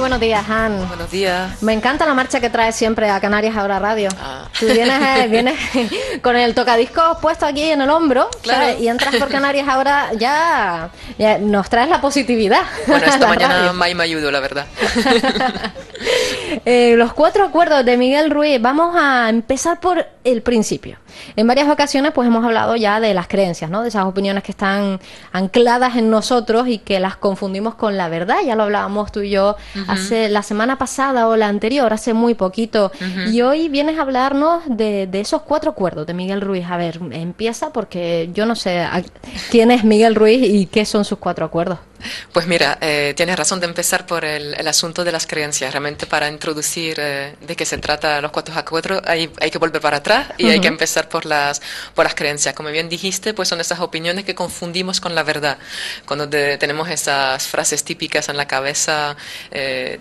buenos días, Han. Buenos días. Me encanta la marcha que traes siempre a Canarias Ahora Radio. Ah. Tú vienes con el tocadiscos puesto aquí en el hombro, claro. ¿sabes? Y entras por Canarias Ahora, ya nos traes la positividad. Bueno, esta mañana radio. May me ayudó, la verdad. Los 4 acuerdos de Miguel Ruiz. Vamos a empezar por el principio. En varias ocasiones pues hemos hablado ya de las creencias, ¿no? De esas opiniones que están ancladas en nosotros y que las confundimos con la verdad. Ya lo hablábamos tú y yo hace la semana pasada o la anterior, hace muy poquito. Y hoy vienes a hablarnos de esos 4 acuerdos de Miguel Ruiz. A ver, empieza porque yo no sé quién es Miguel Ruiz y qué son sus 4 acuerdos. Pues mira, tienes razón de empezar por el asunto de las creencias. Realmente para introducir de qué se trata los 4 acuerdos hay que volver para atrás y hay que empezar por las creencias. Como bien dijiste, pues son esas opiniones que confundimos con la verdad. Cuando tenemos esas frases típicas en la cabeza,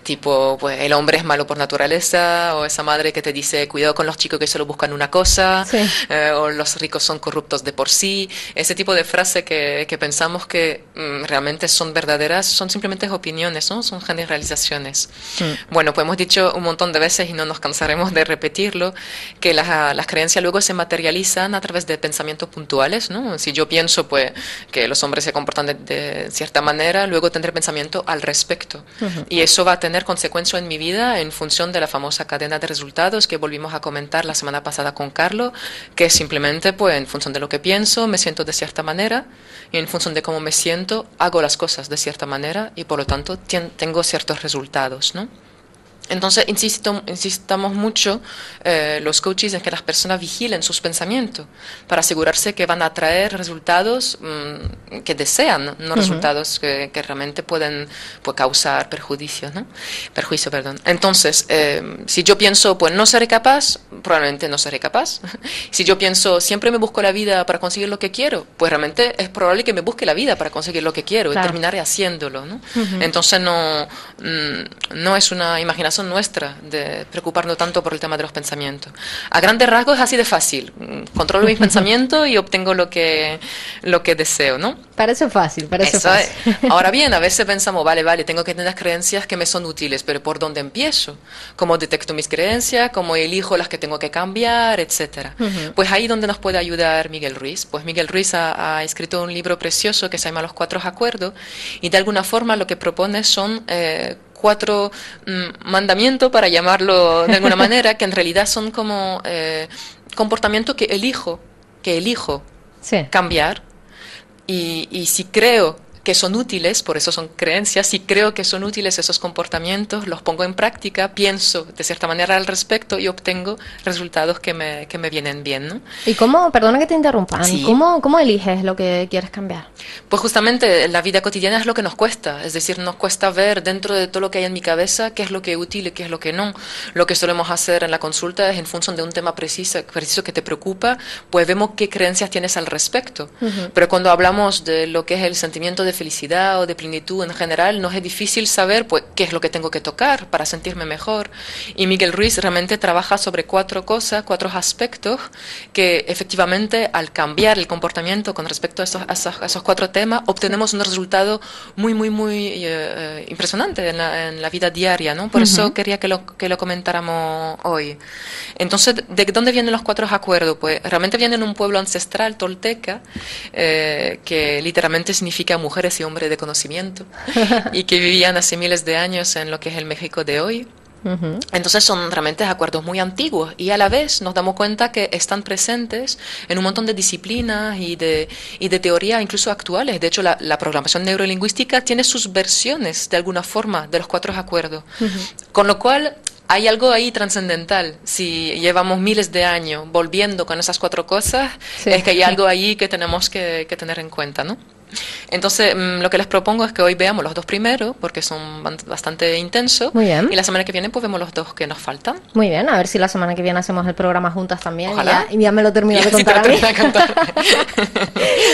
tipo, pues el hombre es malo por naturaleza, o esa madre que te dice, cuidado con los chicos que solo buscan una cosa, sí. O los ricos son corruptos de por sí. Ese tipo de frase que pensamos que realmente son verdaderas, son simplemente opiniones, ¿no? Son generalizaciones. Bueno, pues hemos dicho un montón de veces y no nos cansaremos de repetirlo, que las creencias luego se materializan a través de pensamientos puntuales, ¿no? Si yo pienso pues que los hombres se comportan de cierta manera, luego tendré pensamiento al respecto. Y eso va a tener consecuencia en mi vida en función de la famosa cadena de resultados que volvimos a comentar la semana pasada con Carlos, que es simplemente pues en función de lo que pienso, me siento de cierta manera, y en función de cómo me siento, hago las cosas de cierta manera y por lo tanto tengo ciertos resultados, ¿no? Entonces, insistamos mucho los coaches en que las personas vigilen sus pensamientos para asegurarse que van a traer resultados que desean, no resultados que realmente pueden causar perjuicio, ¿no? Perjuicio, perdón. Entonces, si yo pienso, pues no seré capaz, probablemente no seré capaz. Si yo pienso, siempre me busco la vida para conseguir lo que quiero, pues realmente es probable que me busque la vida para conseguir lo que quiero, claro, y terminaré haciéndolo, ¿no? Entonces, no es una imaginación nuestra de preocuparnos tanto por el tema de los pensamientos. A grandes rasgos es así de fácil. Controlo mis pensamientos y obtengo lo que deseo, ¿no? Parece fácil, parece fácil. Ahora bien, a veces pensamos, vale, tengo que tener creencias que me son útiles, pero ¿por dónde empiezo? ¿Cómo detecto mis creencias? ¿Cómo elijo las que tengo que cambiar? Etcétera. Pues ahí donde nos puede ayudar Miguel Ruiz. Pues Miguel Ruiz ha escrito un libro precioso que se llama Los 4 acuerdos y de alguna forma lo que propone son 4 mandamientos, para llamarlo de alguna manera, que en realidad son como comportamientos que elijo sí, cambiar, y si creo que son útiles, por eso son creencias, si creo que son útiles esos comportamientos, los pongo en práctica, pienso de cierta manera al respecto y obtengo resultados que me vienen bien, ¿no? ¿Y cómo, perdona que te interrumpa, sí, ¿cómo eliges lo que quieres cambiar? Pues justamente la vida cotidiana es lo que nos cuesta, es decir, nos cuesta ver dentro de todo lo que hay en mi cabeza qué es lo que es útil y qué es lo que no. Lo que solemos hacer en la consulta es, en función de un tema preciso que te preocupa, pues vemos qué creencias tienes al respecto. Pero cuando hablamos de lo que es el sentimiento de felicidad o de plenitud en general, nos es difícil saber pues qué es lo que tengo que tocar para sentirme mejor. Y Miguel Ruiz realmente trabaja sobre 4 cosas, 4 aspectos que efectivamente al cambiar el comportamiento con respecto a esos 4 temas obtenemos un resultado muy impresionante en la vida diaria, ¿no? Por eso quería que lo comentáramos hoy. Entonces, ¿de dónde vienen los 4 acuerdos? Pues realmente vienen de un pueblo ancestral tolteca que literalmente significa mujeres y hombres de conocimiento y que vivían hace miles de años en lo que es el México de hoy. Entonces son realmente acuerdos muy antiguos y a la vez nos damos cuenta que están presentes en un montón de disciplinas y de teorías incluso actuales. De hecho, la programación neurolingüística tiene sus versiones de alguna forma de los 4 acuerdos, con lo cual hay algo ahí trascendental. Si llevamos miles de años volviendo con esas 4 cosas, sí, es que hay algo ahí que tenemos que tener en cuenta, ¿no? Entonces, lo que les propongo es que hoy veamos los 2 primeros, porque son bastante intensos. Muy bien. Y la semana que viene, pues vemos los 2 que nos faltan. Muy bien, a ver si la semana que viene hacemos el programa juntas también. Ojalá. Y ya me lo termino de contar a mí.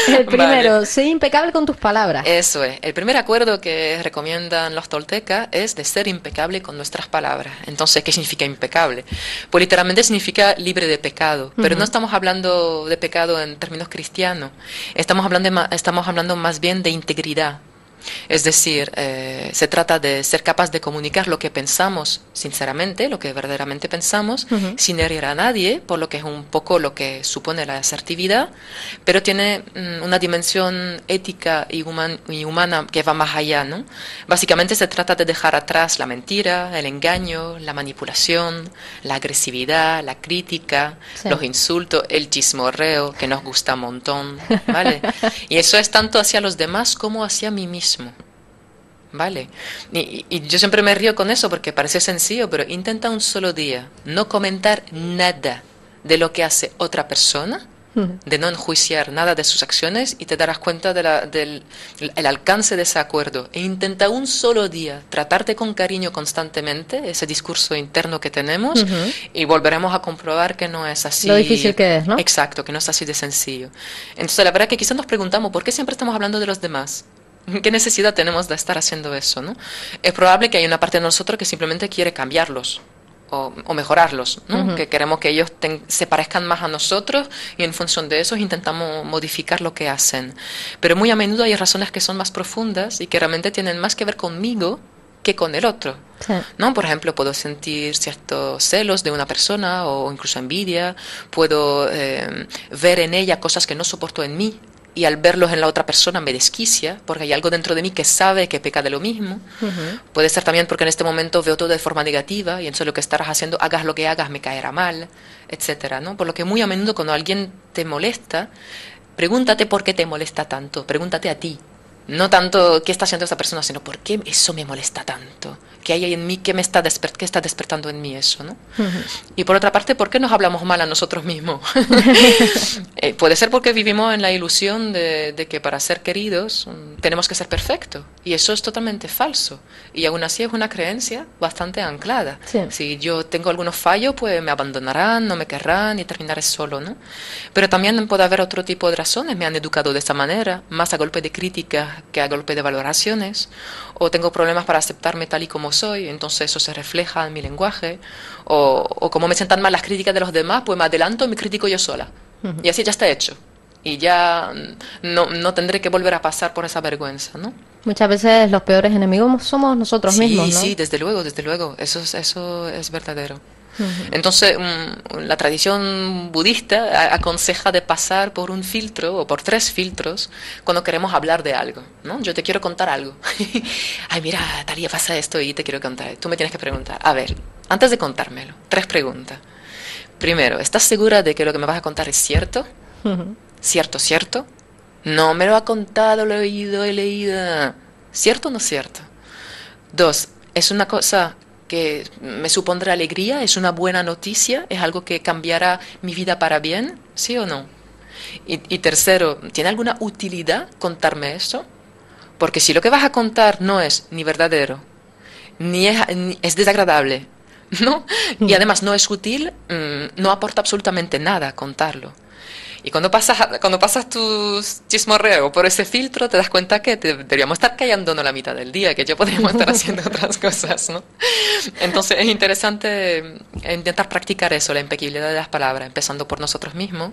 El primero, vale, sé impecable con tus palabras. Eso es. El primer acuerdo que recomiendan los toltecas es de ser impecable con nuestras palabras. Entonces, ¿qué significa impecable? Pues literalmente significa libre de pecado. Pero no estamos hablando de pecado en términos cristianos. Estamos hablando más bien de integridad. Es decir, se trata de ser capaz de comunicar lo que pensamos sinceramente, lo que verdaderamente pensamos, sin herir a nadie, por lo que es un poco lo que supone la asertividad, pero tiene una dimensión ética y humana que va más allá, ¿no? Básicamente se trata de dejar atrás la mentira, el engaño, la manipulación, la agresividad, la crítica, los insultos, el chismorreo, que nos gusta un montón, ¿vale? Y eso es tanto hacia los demás como hacia mí mismo. ¿Vale? Y yo siempre me río con eso porque parece sencillo, pero intenta un solo día no comentar nada de lo que hace otra persona, de no enjuiciar nada de sus acciones y te darás cuenta del el alcance de ese acuerdo. E intenta un solo día tratarte con cariño constantemente, ese discurso interno que tenemos, y volveremos a comprobar que no es así. Lo difícil que es, ¿no? Exacto, que no es así de sencillo. Entonces, la verdad que quizás nos preguntamos, ¿por qué siempre estamos hablando de los demás? ¿Qué necesidad tenemos de estar haciendo eso, no? Es probable que hay una parte de nosotros que simplemente quiere cambiarlos o mejorarlos, ¿no? Que queremos que ellos se parezcan más a nosotros y en función de eso intentamos modificar lo que hacen. Pero muy a menudo hay razones que son más profundas y que realmente tienen más que ver conmigo que con el otro, ¿no? Por ejemplo, puedo sentir ciertos celos de una persona o incluso envidia, puedo ver en ella cosas que no soporto en mí, y al verlos en la otra persona me desquicia, porque hay algo dentro de mí que sabe que peca de lo mismo. Puede ser también porque en este momento veo todo de forma negativa, y entonces lo que estarás haciendo, hagas lo que hagas, me caerá mal, etcétera, ¿no? Por lo que muy a menudo cuando alguien te molesta, pregúntate por qué te molesta tanto, pregúntate a ti. No tanto qué está haciendo esa persona, sino por qué eso me molesta tanto. ¿Qué hay en mí? ¿Qué está despertando en mí eso, no? Y por otra parte, ¿por qué nos hablamos mal a nosotros mismos? Puede ser porque vivimos en la ilusión de que para ser queridos tenemos que ser perfectos. Y eso es totalmente falso. Y aún así es una creencia bastante anclada. Si yo tengo algunos fallos, pues me abandonarán, no me querrán y terminaré solo, ¿no? Pero también puede haber otro tipo de razones. Me han educado de esa manera, más a golpe de críticas que a golpe de valoraciones, o tengo problemas para aceptarme tal y como soy, entonces eso se refleja en mi lenguaje, o como me sientan mal las críticas de los demás, pues me adelanto y me critico yo sola, y así ya está hecho, y ya no tendré que volver a pasar por esa vergüenza, ¿no? Muchas veces los peores enemigos somos nosotros mismos, ¿no? Sí, desde luego, eso es verdadero. Entonces, la tradición budista aconseja de pasar por un filtro o por 3 filtros cuando queremos hablar de algo, ¿no? Yo te quiero contar algo. Ay, mira, Talía, pasa esto y te quiero contar. Tú me tienes que preguntar. A ver, antes de contármelo, 3 preguntas. Primero, ¿estás segura de que lo que me vas a contar es cierto? ¿Cierto? No me lo ha contado, lo he oído, he leído. ¿Cierto o no cierto? 2, ¿es una cosa que me supondrá alegría? ¿Es una buena noticia? ¿Es algo que cambiará mi vida para bien? ¿Sí o no? Y tercero, ¿tiene alguna utilidad contarme esto? Porque si lo que vas a contar no es ni verdadero, ni es desagradable, ¿no? Y además no es útil, no aporta absolutamente nada contarlo. Y cuando pasas tus chismorreo por ese filtro, te das cuenta que deberíamos estar callándonos la mitad del día, que ya podríamos estar haciendo otras cosas, ¿no? Entonces es interesante intentar practicar eso, la impeccabilidad de las palabras, empezando por nosotros mismos,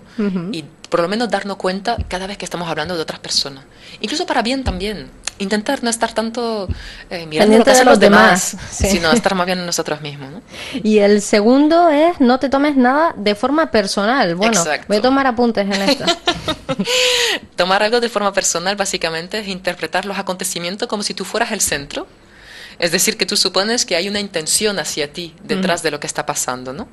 y por lo menos darnos cuenta cada vez que estamos hablando de otras personas. Incluso para bien también. Intentar no estar tanto mirando lo que hacen los demás, sino estar más bien en nosotros mismos, ¿no? Y el segundo es no te tomes nada de forma personal. Bueno, exacto. Voy a tomar apuntes en esto. Tomar algo de forma personal básicamente es interpretar los acontecimientos como si tú fueras el centro. Es decir, que tú supones que hay una intención hacia ti detrás de lo que está pasando, ¿no?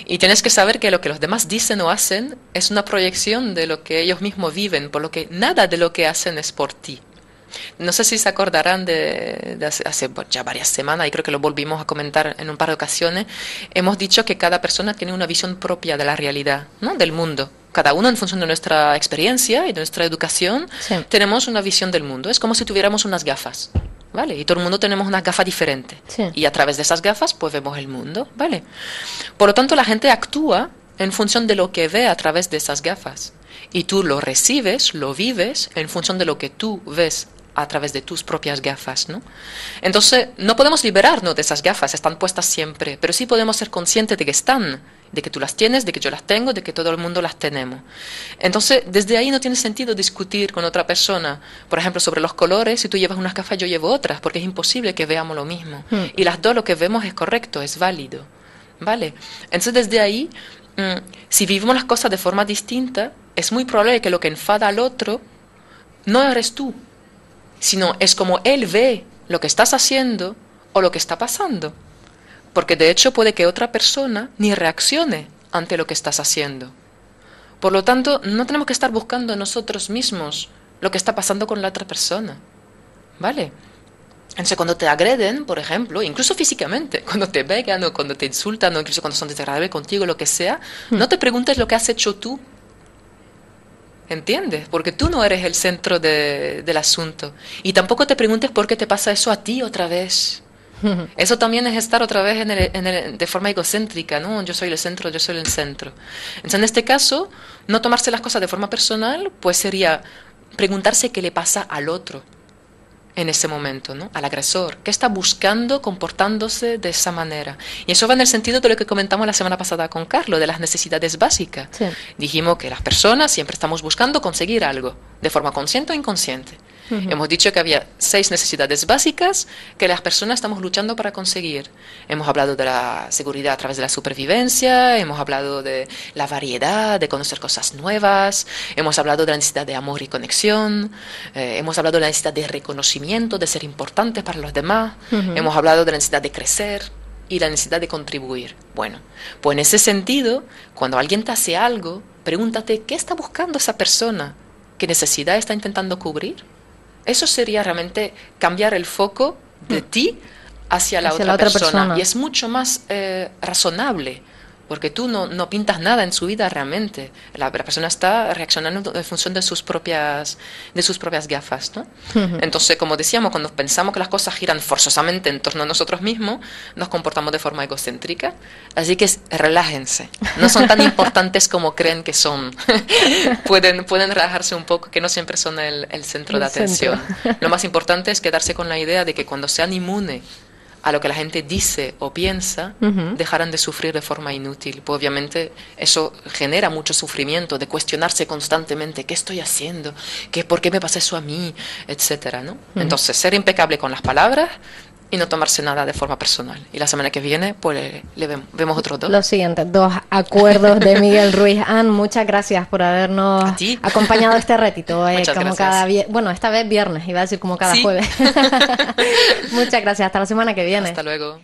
Y tienes que saber que lo que los demás dicen o hacen es una proyección de lo que ellos mismos viven, por lo que nada de lo que hacen es por ti. No sé si se acordarán de hace ya varias semanas, y creo que lo volvimos a comentar en un par de ocasiones, hemos dicho que cada persona tiene una visión propia de la realidad, ¿no? Del mundo. Cada uno, en función de nuestra experiencia y de nuestra educación, tenemos una visión del mundo. Es como si tuviéramos unas gafas, ¿vale? Y todo el mundo tenemos unas gafas diferentes. Y a través de esas gafas, pues vemos el mundo, ¿vale? Por lo tanto, la gente actúa en función de lo que ve a través de esas gafas. Y tú lo recibes, lo vives, en función de lo que tú ves a través de tus propias gafas, ¿no? Entonces, no podemos liberarnos de esas gafas, están puestas siempre, pero sí podemos ser conscientes de que están, de que tú las tienes, de que yo las tengo, de que todo el mundo las tenemos. Entonces, desde ahí no tiene sentido discutir con otra persona, por ejemplo, sobre los colores. Si tú llevas unas gafas, yo llevo otras, porque es imposible que veamos lo mismo. Y las dos lo que vemos es correcto, es válido, ¿vale? Entonces, desde ahí, si vivimos las cosas de forma distinta, es muy probable que lo que enfada al otro no eres tú, sino es como él ve lo que estás haciendo o lo que está pasando. Porque de hecho puede que otra persona ni reaccione ante lo que estás haciendo. Por lo tanto, no tenemos que estar buscando nosotros mismos lo que está pasando con la otra persona, ¿vale? Entonces, cuando te agreden, por ejemplo, incluso físicamente, cuando te pegan o cuando te insultan o incluso cuando son desagradables contigo, lo que sea, no te preguntes lo que has hecho tú. ¿Entiendes? Porque tú no eres el centro del asunto. Y tampoco te preguntes por qué te pasa eso a ti otra vez. Eso también es estar otra vez de forma egocéntrica, ¿no? Yo soy el centro, yo soy el centro. Entonces, en este caso, no tomarse las cosas de forma personal, pues sería preguntarse qué le pasa al otro en ese momento, ¿no? Al agresor. ¿Qué está buscando comportándose de esa manera? Y eso va en el sentido de lo que comentamos la semana pasada con Carlos, de las necesidades básicas. Sí. Dijimos que las personas siempre estamos buscando conseguir algo, de forma consciente o inconsciente. Hemos dicho que había 6 necesidades básicas que las personas estamos luchando para conseguir. Hemos hablado de la seguridad a través de la supervivencia, hemos hablado de la variedad, de conocer cosas nuevas, hemos hablado de la necesidad de amor y conexión, hemos hablado de la necesidad de reconocimiento, de ser importantes para los demás, hemos hablado de la necesidad de crecer y la necesidad de contribuir. Bueno, pues en ese sentido, cuando alguien te hace algo, pregúntate, ¿qué está buscando esa persona? ¿Qué necesidad está intentando cubrir? Eso sería realmente cambiar el foco de ti hacia la otra persona. Y es mucho más razonable, porque tú no pintas nada en su vida realmente. La persona está reaccionando en función de sus propias gafas, ¿no? Entonces, como decíamos, cuando pensamos que las cosas giran forzosamente en torno a nosotros mismos, nos comportamos de forma egocéntrica. Así que relájense. No son tan importantes como creen que son. pueden relajarse un poco, que no siempre son el centro de atención. Lo más importante es quedarse con la idea de que cuando sean inmunes a lo que la gente dice o piensa, dejarán de sufrir de forma inútil. Pues obviamente eso genera mucho sufrimiento, de cuestionarse constantemente, ¿qué estoy haciendo? ¿Por qué me pasa eso a mí? Etcétera, ¿no? Entonces, ser impecable con las palabras y no tomarse nada de forma personal. Y la semana que viene, pues vemos otros 2. Los siguientes 2 acuerdos de Miguel Ruiz. Anne, muchas gracias por habernos acompañado este ratito. Como cada bueno, esta vez viernes, iba a decir como cada jueves. Muchas gracias. Hasta la semana que viene. Hasta luego.